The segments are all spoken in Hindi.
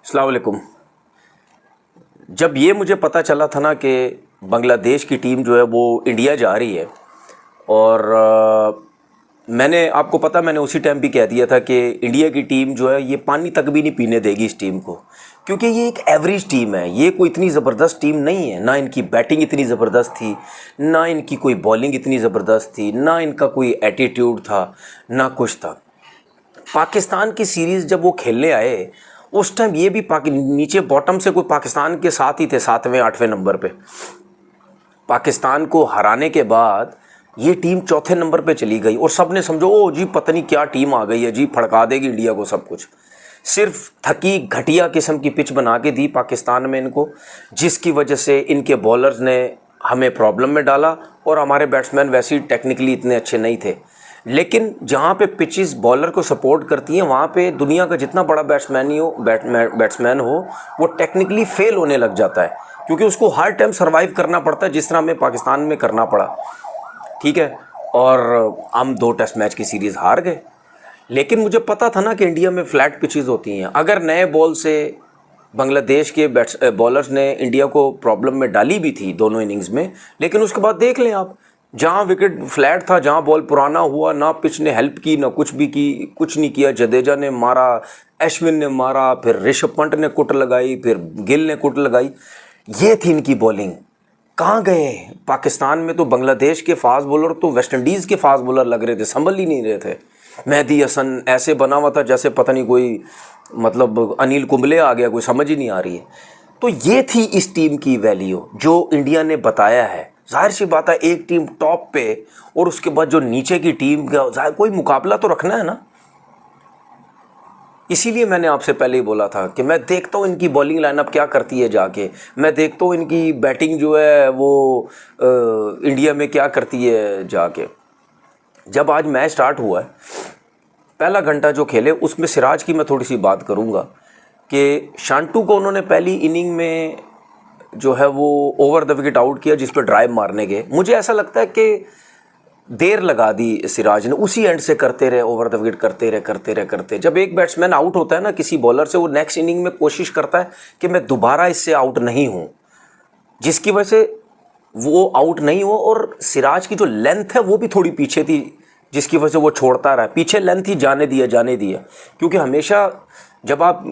अस्सलाम वालेकुम। जब ये मुझे पता चला था ना कि बांग्लादेश की टीम जो है वो इंडिया जा रही है और मैंने आपको पता मैंने उसी टाइम भी कह दिया था कि इंडिया की टीम जो है ये पानी तक भी नहीं पीने देगी इस टीम को, क्योंकि ये एक एवरेज टीम है। ये कोई इतनी ज़बरदस्त टीम नहीं है, ना इनकी बैटिंग इतनी ज़बरदस्त थी, ना इनकी कोई बॉलिंग इतनी ज़बरदस्त थी, ना इनका कोई एटीट्यूड था, ना कुछ था। पाकिस्तान की सीरीज़ जब वो खेलने आए उस टाइम ये भी नीचे बॉटम से कोई पाकिस्तान के साथ ही थे, 7वें 8वें नंबर पे। पाकिस्तान को हराने के बाद ये टीम चौथे नंबर पे चली गई और सब ने समझो ओ जी पता नहीं क्या टीम आ गई है जी, फड़का देगी इंडिया को सब कुछ। सिर्फ थकी घटिया किस्म की पिच बना के दी पाकिस्तान में इनको, जिसकी वजह से इनके बॉलर्स ने हमें प्रॉब्लम में डाला और हमारे बैट्समैन वैसे ही टेक्निकली इतने अच्छे नहीं थे। लेकिन जहाँ पे पिचेस बॉलर को सपोर्ट करती हैं वहाँ पे दुनिया का जितना बड़ा बैट्समैन हो वो टेक्निकली फेल होने लग जाता है, क्योंकि उसको हर टाइम सर्वाइव करना पड़ता है, जिस तरह हमें पाकिस्तान में करना पड़ा। ठीक है, और हम 2 टेस्ट मैच की सीरीज़ हार गए। लेकिन मुझे पता था ना कि इंडिया में फ्लैट पिचेस होती हैं। अगर नए बॉल से बांग्लादेश के बॉलर्स ने इंडिया को प्रॉब्लम में डाली भी थी दोनों इनिंग्स में, लेकिन उसके बाद देख लें आप, जहाँ विकेट फ्लैट था, जहाँ बॉल पुराना हुआ, ना पिच ने हेल्प की ना कुछ भी की, कुछ नहीं किया। जडेजा ने मारा, अश्विन ने मारा, फिर ऋषभ पंत ने कुट लगाई, फिर गिल ने कुट लगाई। ये थी इनकी बॉलिंग। कहाँ गए पाकिस्तान में? तो बांग्लादेश के फास्ट बॉलर तो वेस्ट इंडीज़ के फास्ट बॉलर लग रहे थे, संभल ही नहीं रहे थे। मेहदी हसन ऐसे बना हुआ था जैसे पता नहीं कोई मतलब अनिल कुंबले आ गया, कोई समझ ही नहीं आ रही है। तो ये थी इस टीम की वैल्यू जो इंडिया ने बताया है। जाहिर सी बात है, एक टीम टॉप पे और उसके बाद जो नीचे की टीम का कोई मुकाबला तो रखना है ना। इसीलिए मैंने आपसे पहले ही बोला था कि मैं देखता हूँ इनकी बॉलिंग लाइनअप क्या करती है जाके, मैं देखता हूँ इनकी बैटिंग जो है वो इंडिया में क्या करती है जाके। जब आज मैच स्टार्ट हुआ है, पहला घंटा जो खेले उसमें सिराज की मैं थोड़ी सी बात करूँगा कि शांटू को उन्होंने पहली इनिंग में जो है वो ओवर द विकेट आउट किया, जिस पर ड्राइव मारने गए। मुझे ऐसा लगता है कि देर लगा दी सिराज ने, उसी एंड से करते रहे, ओवर द विकेट करते रहे। जब एक बैट्समैन आउट होता है ना किसी बॉलर से, वो नेक्स्ट इनिंग में कोशिश करता है कि मैं दोबारा इससे आउट नहीं हूँ, जिसकी वजह से वो आउट नहीं हो। और सिराज की जो लेंथ है वो भी थोड़ी पीछे थी, जिसकी वजह से वो छोड़ता रहा। पीछे लेंथ ही जाने दिया, क्योंकि हमेशा जब आप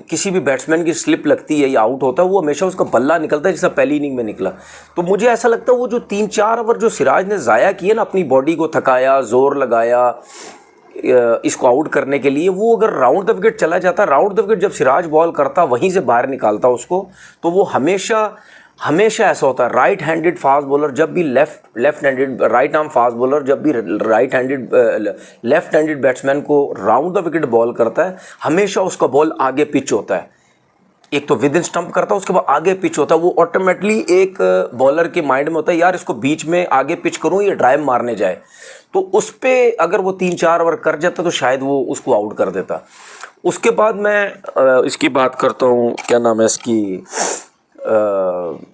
किसी भी बैट्समैन की स्लिप लगती है या आउट होता है, वो हमेशा उसका बल्ला निकलता है, जैसा पहली इनिंग में निकला। तो मुझे ऐसा लगता है वो जो 3-4 ओवर जो सिराज ने ज़ाया किए ना, अपनी बॉडी को थकाया, जोर लगाया इसको आउट करने के लिए, वो अगर राउंड द विकेट चला जाता, राउंड द विकेट जब सिराज बॉल करता वहीं से बाहर निकालता उसको, तो वो हमेशा ऐसा होता है। राइट हैंडेड फास्ट बॉलर जब भी left handed right arm fast bowler जब भी लेफ्ट हैंडेड बैट्समैन को राउंड द विकेट बॉल करता है, हमेशा उसका बॉल आगे पिच होता है। एक तो विद इन स्टंप करता है, उसके बाद आगे पिच होता है। वो ऑटोमेटिकली एक बॉलर के माइंड में होता है, यार इसको बीच में आगे पिच करूँ, ये ड्राइव मारने जाए। तो उस पर अगर वो 3-4 ओवर कर जाता तो शायद वो उसको आउट कर देता। उसके बाद मैं इसकी बात करता हूँ, क्या नाम है इसकी,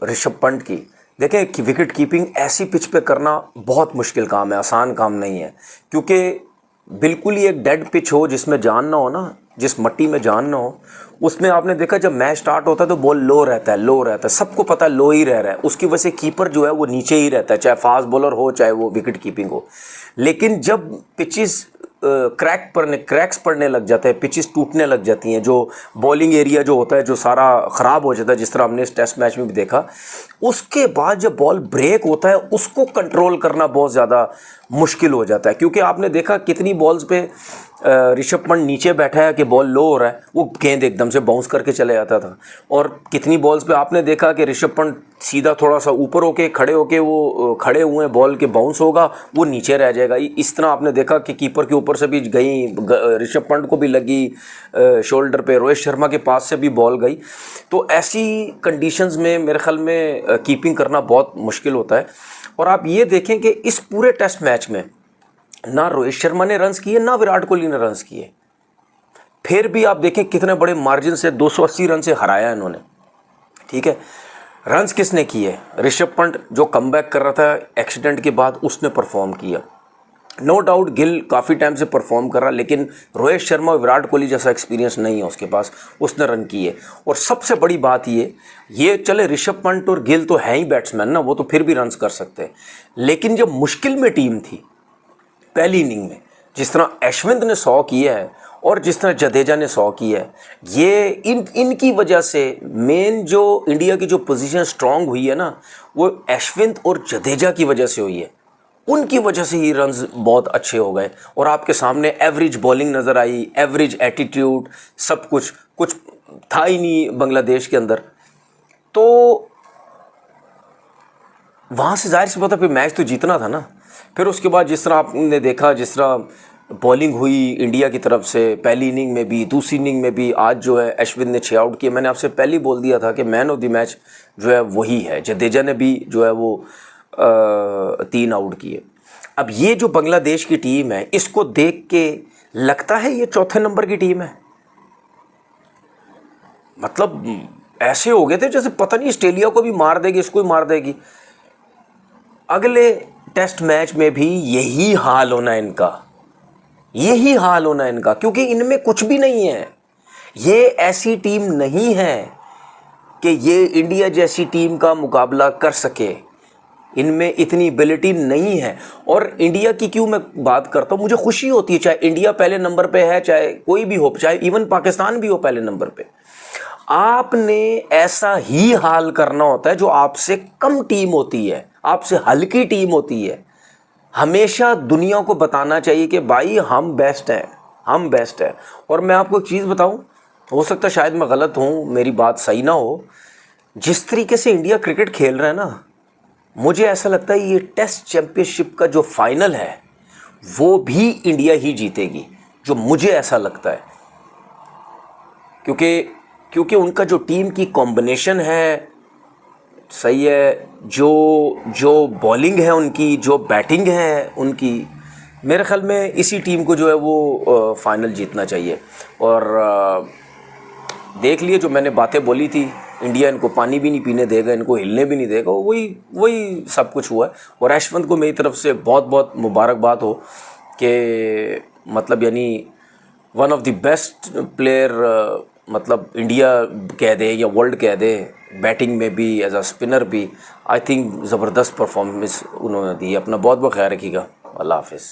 ऋषभ पंत की। देखें कि विकेट कीपिंग ऐसी पिच पे करना बहुत मुश्किल काम है, आसान काम नहीं है, क्योंकि बिल्कुल ही एक डेड पिच हो जिसमें जान ना हो ना, जिस मट्टी में जान ना हो, उसमें आपने देखा जब मैच स्टार्ट होता है तो बॉल लो रहता है, सबको पता है लो ही रह रहा है। उसकी वजह से कीपर जो है वो नीचे ही रहता है, चाहे फास्ट बॉलर हो चाहे वो विकेट कीपिंग हो। लेकिन जब पिचेस क्रैक्स पड़ने लग जाते हैं, पिचेस टूटने लग जाती हैं, जो बॉलिंग एरिया जो होता है जो सारा ख़राब हो जाता है, जिस तरह हमने इस टेस्ट मैच में भी देखा, उसके बाद जब बॉल ब्रेक होता है उसको कंट्रोल करना बहुत ज़्यादा मुश्किल हो जाता है। क्योंकि आपने देखा कितनी बॉल्स पे ऋषभ पंत नीचे बैठा है कि बॉल लो हो रहा है, वो गेंद एकदम से बाउंस करके चले जाता था। और कितनी बॉल्स पे आपने देखा कि ऋषभ पंत सीधा थोड़ा सा ऊपर होके खड़े होके वो खड़े हुए बॉल के बाउंस होगा, वो नीचे रह जाएगा। इस तरह आपने देखा कि कीपर के ऊपर से भी गई, ऋषभ पंत को भी लगी शोल्डर पे, रोहित शर्मा के पास से भी बॉल गई। तो ऐसी कंडीशंस में मेरे ख्याल में कीपिंग करना बहुत मुश्किल होता है। और आप ये देखें कि इस पूरे टेस्ट मैच में ना रोहित शर्मा ने रन्स किए, ना विराट कोहली ने रन्स किए, फिर भी आप देखें कितने बड़े मार्जिन से 280 रन से हराया इन्होंने। ठीक है, रन्स किसने किए? ऋषभ पंत जो कमबैक कर रहा था एक्सीडेंट के बाद, उसने परफॉर्म किया। नो डाउट गिल काफ़ी टाइम से परफॉर्म कर रहा, लेकिन रोहित शर्मा और विराट कोहली जैसा एक्सपीरियंस नहीं है उसके पास, उसने रन किए। और सबसे बड़ी बात ये चले ऋषभ पंत और गिल तो है ही बैट्समैन ना, वो तो फिर भी रन कर सकते हैं, लेकिन जब मुश्किल में टीम थी पहली इनिंग में, जिस तरह अश्विन ने 100 किया है और जिस तरह जडेजा ने 100 किया है, ये इनकी वजह से मेन जो इंडिया की जो पोजीशन स्ट्रांग हुई है ना, वो अश्विन और जडेजा की वजह से हुई है। उनकी वजह से ही रन्स बहुत अच्छे हो गए और आपके सामने एवरेज बॉलिंग नज़र आई, एवरेज एटीट्यूड, सब कुछ था ही नहीं बांग्लादेश के अंदर। तो वहाँ से जाहिर सी बात है फिर मैच तो जीतना था ना। फिर उसके बाद जिस तरह आपने देखा, जिस तरह बॉलिंग हुई इंडिया की तरफ से पहली इनिंग में भी, दूसरी इनिंग में भी, आज जो है अश्विन ने 6 आउट किए। मैंने आपसे पहले ही बोल दिया था कि मैन ऑफ द मैच जो है वही है। जडेजा ने भी जो है वो 3 आउट किए। अब ये जो बांग्लादेश की टीम है, इसको देख के लगता है ये चौथे नंबर की टीम है। मतलब ऐसे हो गए थे जैसे पता नहीं ऑस्ट्रेलिया को भी मार देगी, इसको भी मार देगी। अगले टेस्ट मैच में भी यही हाल होना है इनका, यही हाल होना है इनका, क्योंकि इनमें कुछ भी नहीं है। ये ऐसी टीम नहीं है कि ये इंडिया जैसी टीम का मुकाबला कर सके, इनमें इतनी एबिलिटी नहीं है। और इंडिया की क्यों मैं बात करता हूँ, मुझे खुशी होती है, चाहे इंडिया पहले नंबर पे है, चाहे कोई भी हो, चाहे इवन पाकिस्तान भी हो पहले नंबर पे। आपने ऐसा ही हाल करना होता है जो आपसे कम टीम होती है, आपसे हल्की टीम होती है। हमेशा दुनिया को बताना चाहिए कि भाई हम बेस्ट हैं, हम बेस्ट हैं। और मैं आपको एक चीज़ बताऊं, हो सकता है शायद मैं गलत हूं, मेरी बात सही ना हो, जिस तरीके से इंडिया क्रिकेट खेल रहा है ना, मुझे ऐसा लगता है ये टेस्ट चैंपियनशिप का जो फाइनल है वो भी इंडिया ही जीतेगी, जो मुझे ऐसा लगता है। क्योंकि उनका जो टीम की कॉम्बिनेशन है सही है, जो बॉलिंग है उनकी, जो बैटिंग है उनकी, मेरे ख्याल में इसी टीम को जो है वो फाइनल जीतना चाहिए। और देख लिए जो मैंने बातें बोली थी, इंडिया इनको पानी भी नहीं पीने देगा, इनको हिलने भी नहीं देगा, वही सब कुछ हुआ है। और अश्विन को मेरी तरफ से बहुत बहुत मुबारकबाद हो कि मतलब यानी one of the best player, मतलब इंडिया कह दे या वर्ल्ड कह दे, बैटिंग में भी एज अ स्पिनर भी, आई थिंक ज़बरदस्त परफॉर्मेंस उन्होंने दी। अपना बहुत बहुत ख्याल रखिएगा। अल्लाह हाफिज़।